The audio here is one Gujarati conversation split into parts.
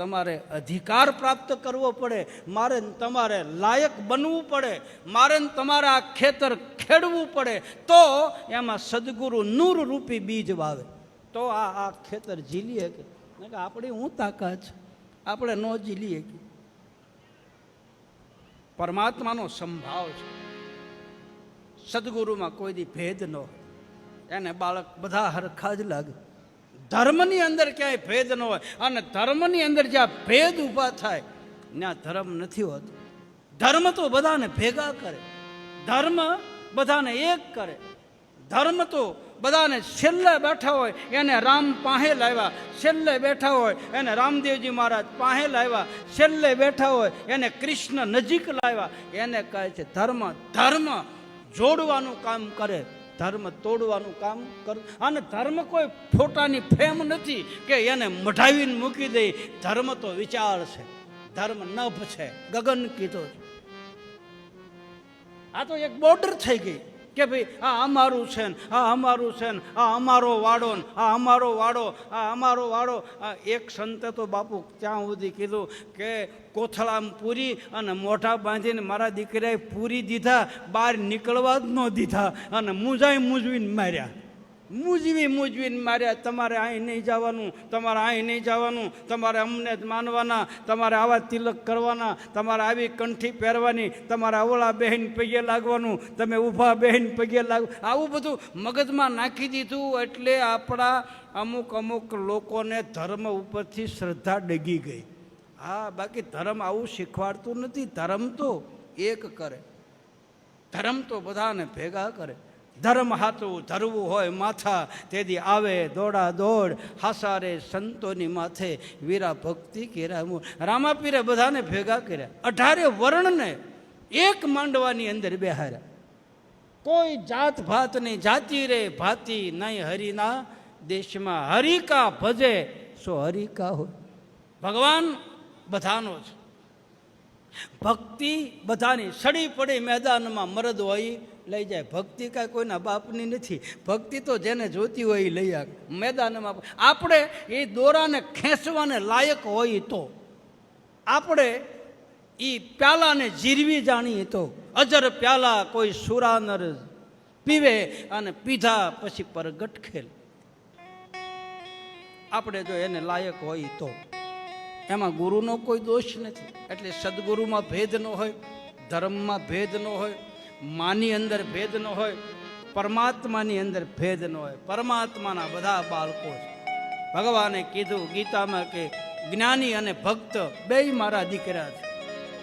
તમારે અધિકાર પ્રાપ્ત કરવો પડે, મારે તમારે લાયક બનવું પડે, મારે તમારે આ ખેતર ખેડવું પડે, તો એમાં સદગુરુ નૂર રૂપી બીજ વાવે, તો આ ખેતર ઝીલીએ કે આપણી હું તાકાત છે, આપણે ન ઝીલીએ કે. પરમાત્માનો સંભાવ છે. સદગુરુમાં કોઈ દી ભેદ ન હોય, એને બાળક બધા હરખા જ લાગે. ધર્મની અંદર ક્યાંય ભેદ ન હોય, અને ધર્મની અંદર જ્યાં ભેદ ઊભા થાય ત્યાં ધર્મ નથી હોતો. ધર્મ તો બધાને ભેગા કરે, ધર્મ બધાને એક કરે, ધર્મ તો બધાને છેલ્લે બેઠા હોય એને રામ પાસે લાવ્યા, છેલ્લે બેઠા હોય એને રામદેવજી મહારાજ પાસે લાવ્યા, છેલ્લે બેઠા હોય એને કૃષ્ણ નજીક લાવ્યા. એને કહે છે ધર્મ. ધર્મ જોડવાનું કામ કરે, ધર્મ તોડવાનું કામ કર. અને ધર્મ કોઈ ફોટાની ફ્રેમ નથી કે એને મઢાવીને મૂકી દે. ધર્મ તો વિચાર છે, ધર્મ નભ છે, ગગન કીધો છે. આ તો એક બોર્ડર થઈ ગઈ કે ભાઈ આ અમારું છે ને, આ અમારું છે ને, આ અમારો વાડો ને, આ અમારો વાડો, આ અમારો વાડો. આ એક સંતે તો બાપુ ત્યાં સુધી કીધું કે કોથળામાં પૂરી અને મોઢા બાંધીને મારા દીકરાએ પૂરી દીધા, બહાર નીકળવા જ ન દીધા, અને મૂંઝવીને માર્યા, મૂંઝવીને માર્યા. તમારે અહીં નહીં જવાનું, તમારે અહીં નહીં જવાનું, તમારે અમને જ માનવાના, તમારે આવા તિલક કરવાના, તમારે આવી કંઠી પહેરવાની, તમારે અવળા બહેન પગે લાગવાનું, તમે ઊભા બહેન પગે લાગ. આવું બધું મગજમાં નાખી દીધું. એટલે આપણા અમુક લોકોને ધર્મ ઉપરથી શ્રદ્ધા ડગી ગઈ. હા, બાકી ધર્મ આવું શીખવાડતું નથી. ધર્મ તો એક કરે, ધર્મ તો બધાને ભેગા કરે. ધર્મ હાથું ધરવું હોય માથા, તેથી આવે દોડા દોડ, હાસારે સંતોની માથે, વીરા ભક્તિ કેરા. રામાપીરે બધાને ભેગા કર્યા, 18 વર્ણને એક માંડવાની અંદર બેહાર્યા. કોઈ જાત ભાત નહીં, જાતિ રે ભાતિ નહીં હરિના દેશમાં. હરિકા ભજે સો હરિકા હોય. ભગવાન બધાનો છે, ભક્તિ બધાની. સડી પડી મેદાનમાં મરદ હોય લઈ જાય. ભક્તિ કાંઈ કોઈના બાપની નથી. ભક્તિ તો જેને જોતી હોય એ લઈ આવે મેદાનમાં. આપણે એ દોરાને ખેંચવાને લાયક હોય તો, આપણે એ પ્યાલાને જીરવી જાણીએ તો. અજર પ્યાલા કોઈ સુરાનર પીવે, અને પીધા પછી પરગટ ખેલ. આપણે જો એને લાયક હોય તો. એમાં ગુરુનો કોઈ દોષ નથી. એટલે સદગુરુમાં ભેદ ન હોય, ધર્મમાં ભેદ ન હોય, માની અંદર ભેદ ન હોય, પરમાત્માની અંદર ભેદ ન હોય. પરમાત્માના બધા બાળકો છે. ભગવાને કીધું ગીતામાં કે જ્ઞાની અને ભક્ત બેય મારા દીકરા છે.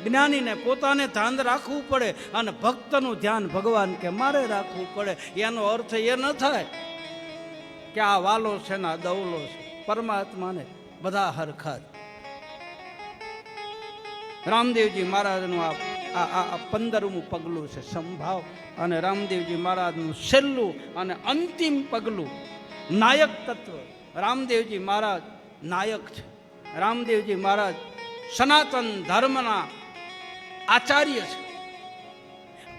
જ્ઞાનીને પોતાને ધ્યાન રાખવું પડે, અને ભક્તનું ધ્યાન ભગવાન કે મારે રાખવું પડે. એનો અર્થ એ ન થાય કે આ વાલો છે ને આ દવલો છે. પરમાત્માને બધા હરખા. રામદેવજી મહારાજનું આ 15મું પગલું છે સંભાવ. અને રામદેવજી મહારાજનું છેલ્લું અને અંતિમ પગલું નાયક તત્વ. રામદેવજી મહારાજ નાયક છે. રામદેવજી મહારાજ સનાતન ધર્મના આચાર્ય છે.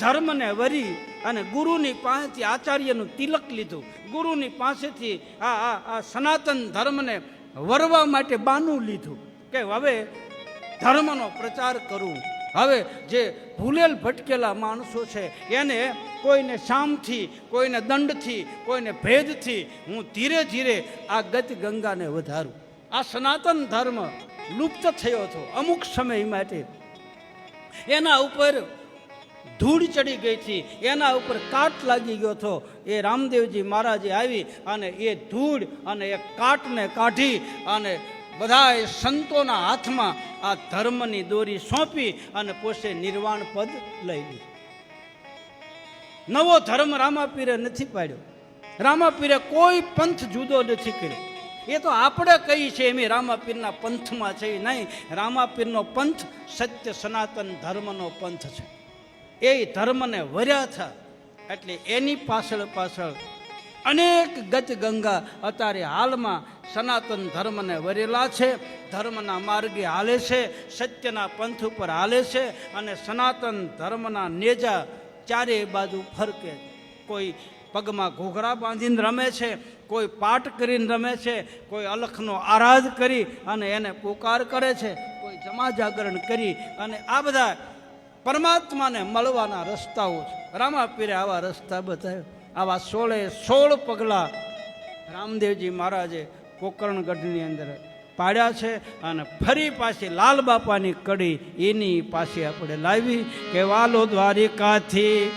ધર્મને વરી અને ગુરુની પાસેથી આચાર્યનું તિલક લીધું. ગુરુની પાસેથી આ સનાતન ધર્મને વરવા માટે બાનું લીધું કે હવે ધર્મનો પ્રચાર કરું. હવે જે ભૂલેલ ભટકેલા માણસો છે એને કોઈને શામથી, કોઈને દંડથી, કોઈને ભેદથી હું ધીરે ધીરે આ ગત ગંગાને વધારું. આ સનાતન ધર્મ લુપ્ત થયો હતો અમુક સમય માટે. એના ઉપર ધૂળ ચડી ગઈ હતી, એના ઉપર કાટ લાગી ગયો હતો. એ રામદેવજી મહારાજે આવી અને એ ધૂળ અને એ કાટને કાઢી અને બધા સંતોના હાથમાં આ ધર્મની દોરી સોંપી અને પોતે નિર્વાણ પદ લઈ લીધું. નવો ધર્મ રામાપીરે નથી પાડ્યો. રામાપીરે કોઈ પંથ જુદો નથી કર્યો. એ તો આપણે કહીએ છીએ એમ રામાપીરના પંથમાં છે નહીં. રામાપીરનો પંથ સત્ય સનાતન ધર્મનો પંથ છે. એ ધર્મને વર્યા હતા. એટલે એની પાછળ અનેક ગત ગંગા અત્યારે હાલમાં સનાતન ધર્મને વરેલા છે. ધર્મના માર્ગે હાલે છે, સત્યના પંથ ઉપર હાલે છે. અને સનાતન ધર્મના નેજા ચારે બાજુ ફરકે. કોઈ પગમાં ઘોઘરા બાંધીને રમે છે, કોઈ પાઠ કરીને રમે છે, કોઈ અલખનો આરાધ કરી અને એને પુકાર કરે છે, કોઈ જમા જાગરણ કરી અને આ બધા પરમાત્માને મળવાના રસ્તાઓ છે. રામાપીરે આવા રસ્તા બતાવ્યા. આવા 16 પગલાં રામદેવજી મહારાજે પોકરણગઢની અંદર પાડ્યા છે. અને ફરી પાછી લાલ બાપાની કડી એની પાછી આપણે લાવી કે વાલો દ્વારિકાથી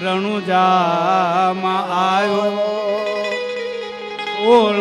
રણુજામાં આવ્યો ઓળ